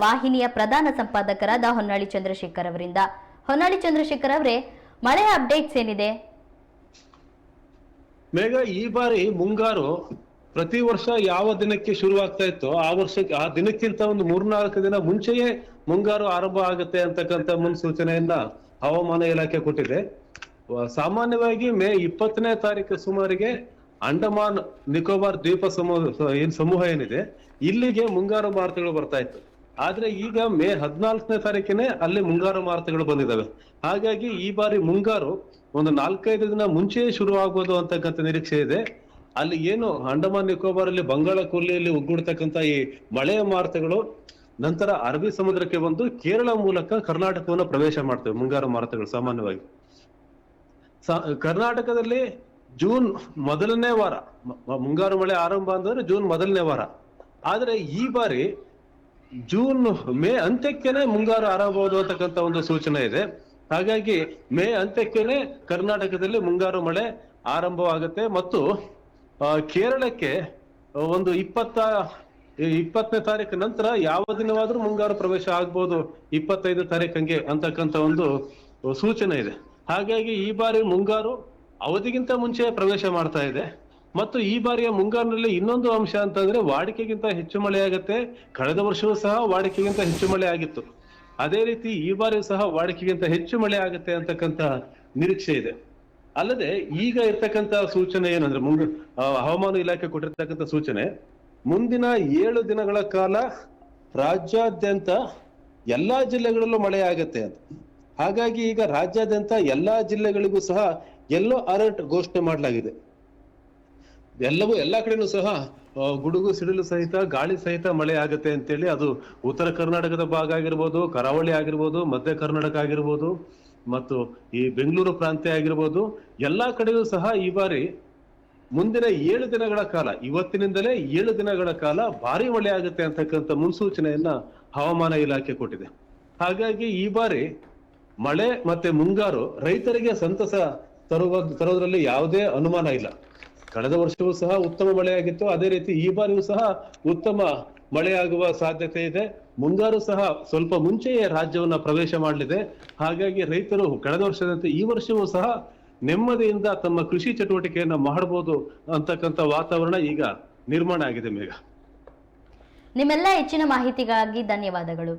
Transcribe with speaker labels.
Speaker 1: ವಾಹಿನಿಯ ಪ್ರಧಾನ ಸಂಪಾದಕರಾದ ಹೊನ್ನಾಳಿ ಚಂದ್ರಶೇಖರ್ ಅವರಿಂದ. ಹೊನ್ನಾಳಿ ಚಂದ್ರಶೇಖರ್ ಅವರೇ, ಮಳೆಯ ಅಪ್ಡೇಟ್ಸ್ ಏನಿದೆ?
Speaker 2: ಮೇಘ, ಈ ಬಾರಿ ಮುಂಗಾರು ಪ್ರತಿ ವರ್ಷ ಯಾವ ದಿನಕ್ಕೆ ಶುರುವಾಗ್ತಾ ಇತ್ತು ಆ ದಿನಕ್ಕಿಂತ ಒಂದು 3-4 ದಿನ ಮುಂಚೆಯೇ ಮುಂಗಾರು ಆರಂಭ ಆಗುತ್ತೆ ಅಂತಕ್ಕಂಥ ಮುನ್ಸೂಚನೆಯನ್ನ ಹವಾಮಾನ ಇಲಾಖೆ ಕೊಟ್ಟಿದೆ. ಸಾಮಾನ್ಯವಾಗಿ ಮೇ 20ನೇ ತಾರೀಕು ಸುಮಾರಿಗೆ ಅಂಡಮಾನ್ ನಿಕೋಬಾರ್ ದ್ವೀಪ ಸಮೂಹ ಏನಿದೆ, ಇಲ್ಲಿಗೆ ಮುಂಗಾರು ಮಾರುತಗಳು ಬರ್ತಾ ಇತ್ತು. ಆದ್ರೆ ಈಗ ಮೇ 14ನೇ ತಾರೀಕಿನೇ ಅಲ್ಲಿ ಮುಂಗಾರು ಮಾರುತಗಳು ಬಂದಿದ್ದಾವೆ. ಹಾಗಾಗಿ ಈ ಬಾರಿ ಮುಂಗಾರು ಒಂದು 4-5 ದಿನ ಮುಂಚೆಯೇ ಶುರು ಆಗ್ಬೋದು ಅಂತಕ್ಕಂಥ ನಿರೀಕ್ಷೆ ಇದೆ. ಅಲ್ಲಿ ಏನು ಅಂಡಮಾನ್ ನಿಕೋಬಾರ್ ಅಲ್ಲಿ ಬಂಗಾಳ ಕೊಲ್ಲಿಯಲ್ಲಿ ಉಗ್ಗಿಡ್ತಕ್ಕಂಥ ಈ ಮಳೆಯ ಮಾರುತಗಳು ನಂತರ ಅರಬ್ಬಿ ಸಮುದ್ರಕ್ಕೆ ಬಂದು ಕೇರಳ ಮೂಲಕ ಕರ್ನಾಟಕವನ್ನು ಪ್ರವೇಶ ಮಾಡ್ತವೆ. ಮುಂಗಾರು ಮಾರುತಗಳು ಸಾಮಾನ್ಯವಾಗಿ ಕರ್ನಾಟಕದಲ್ಲಿ ಜೂನ್ ಮೊದಲನೇ ವಾರ ಮುಂಗಾರು ಮಳೆ ಆರಂಭ ಅಂದ್ರೆ ಜೂನ್ ಮೊದಲನೇ ವಾರ. ಆದ್ರೆ ಈ ಬಾರಿ ಮೇ ಅಂತ್ಯಕ್ಕೇನೆ ಮುಂಗಾರು ಆರಂಭಬಹುದು ಅಂತಕ್ಕಂಥ ಒಂದು ಸೂಚನೆ ಇದೆ. ಹಾಗಾಗಿ ಮೇ ಅಂತ್ಯಕ್ಕೇನೆ ಕರ್ನಾಟಕದಲ್ಲಿ ಮುಂಗಾರು ಮಳೆ ಆರಂಭವಾಗುತ್ತೆ ಮತ್ತು ಕೇರಳಕ್ಕೆ ಒಂದು 20ನೇ ತಾರೀಕು ನಂತರ ಯಾವ ದಿನವಾದ್ರೂ ಮುಂಗಾರು ಪ್ರವೇಶ ಆಗ್ಬೋದು, 25 ತಾರೀಕಂಗೆ ಅಂತಕ್ಕಂಥ ಒಂದು ಸೂಚನೆ ಇದೆ. ಹಾಗಾಗಿ ಈ ಬಾರಿ ಮುಂಗಾರು ಅವಧಿಗಿಂತ ಮುಂಚೆ ಪ್ರವೇಶ ಮಾಡ್ತಾ ಇದೆ. ಮತ್ತು ಈ ಬಾರಿಯ ಮುಂಗಾರಿನಲ್ಲಿ ಇನ್ನೊಂದು ಅಂಶ ಅಂತಂದ್ರೆ ವಾಡಿಕೆಗಿಂತ ಹೆಚ್ಚು ಮಳೆ ಆಗುತ್ತೆ. ಕಳೆದ ವರ್ಷವೂ ಸಹ ವಾಡಿಕೆಗಿಂತ ಹೆಚ್ಚು ಮಳೆ ಆಗಿತ್ತು. ಅದೇ ರೀತಿ ಈ ಬಾರಿಯೂ ಸಹ ವಾಡಿಕೆಗಿಂತ ಹೆಚ್ಚು ಮಳೆ ಆಗುತ್ತೆ ಅಂತಕ್ಕಂಥ ನಿರೀಕ್ಷೆ ಇದೆ. ಅಲ್ಲದೆ ಈಗ ಇರ್ತಕ್ಕಂಥ ಸೂಚನೆ ಏನಂದ್ರೆ ಹವಾಮಾನ ಇಲಾಖೆ ಕೊಟ್ಟಿರ್ತಕ್ಕಂಥ ಸೂಚನೆ, ಮುಂದಿನ 7 ದಿನಗಳ ಕಾಲ ರಾಜ್ಯಾದ್ಯಂತ ಎಲ್ಲಾ ಜಿಲ್ಲೆಗಳಲ್ಲೂ ಮಳೆ ಆಗತ್ತೆ ಅಂತ. ಹಾಗಾಗಿ ಈಗ ರಾಜ್ಯಾದ್ಯಂತ ಎಲ್ಲಾ ಜಿಲ್ಲೆಗಳಿಗೂ ಸಹ ಯೆಲ್ಲೋ ಅಲರ್ಟ್ ಘೋಷಣೆ ಮಾಡಲಾಗಿದೆ. ಎಲ್ಲಾ ಕಡೆನೂ ಸಹ ಗುಡುಗು ಸಿಡಿಲು ಸಹಿತ ಗಾಳಿ ಸಹಿತ ಮಳೆ ಆಗುತ್ತೆ ಅಂತೇಳಿ, ಅದು ಉತ್ತರ ಕರ್ನಾಟಕದ ಭಾಗ ಆಗಿರ್ಬೋದು, ಕರಾವಳಿ ಆಗಿರ್ಬೋದು, ಮಧ್ಯ ಕರ್ನಾಟಕ ಆಗಿರ್ಬೋದು ಮತ್ತು ಈ ಬೆಂಗಳೂರು ಪ್ರಾಂತ್ಯ ಆಗಿರ್ಬೋದು, ಎಲ್ಲಾ ಕಡೆಯೂ ಸಹ ಈ ಬಾರಿ ಮುಂದಿನ 7 ದಿನಗಳ ಕಾಲ, ಇವತ್ತಿನಿಂದಲೇ 7 ದಿನಗಳ ಕಾಲ ಭಾರಿ ಮಳೆ ಆಗುತ್ತೆ ಅಂತಕ್ಕಂಥ ಮುನ್ಸೂಚನೆಯನ್ನ ಹವಾಮಾನ ಇಲಾಖೆ ಕೊಟ್ಟಿದೆ. ಹಾಗಾಗಿ ಈ ಬಾರಿ ಮಳೆ ಮತ್ತೆ ಮುಂಗಾರು ರೈತರಿಗೆ ಸಂತಸ ತರೋದ್ರಲ್ಲಿ ಯಾವುದೇ ಅನುಮಾನ ಇಲ್ಲ. ಕಳೆದ ವರ್ಷವೂ ಸಹ ಉತ್ತಮ ಮಳೆಯಾಗಿತ್ತು. ಅದೇ ರೀತಿ ಈ ಬಾರಿಯೂ ಸಹ ಉತ್ತಮ ಮಳೆಯಾಗುವ ಸಾಧ್ಯತೆ ಇದೆ. ಮುಂಗಾರು ಸಹ ಸ್ವಲ್ಪ ಮುಂಚೆಯೇ ರಾಜ್ಯವನ್ನ ಪ್ರವೇಶ ಮಾಡಲಿದೆ. ಹಾಗಾಗಿ ರೈತರು ಕಳೆದ ವರ್ಷದಂತೆ ಈ ವರ್ಷವೂ ಸಹ ನೆಮ್ಮದಿಯಿಂದ ತಮ್ಮ ಕೃಷಿ ಚಟುವಟಿಕೆಯನ್ನ ಮಾಡಬಹುದು ಅಂತಕ್ಕಂಥ ವಾತಾವರಣ ಈಗ ನಿರ್ಮಾಣ ಆಗಿದೆ. ಮೇಘ,
Speaker 1: ನಿಮ್ಮೆಲ್ಲ ಹೆಚ್ಚಿನ ಮಾಹಿತಿಗಾಗಿ ಧನ್ಯವಾದಗಳು.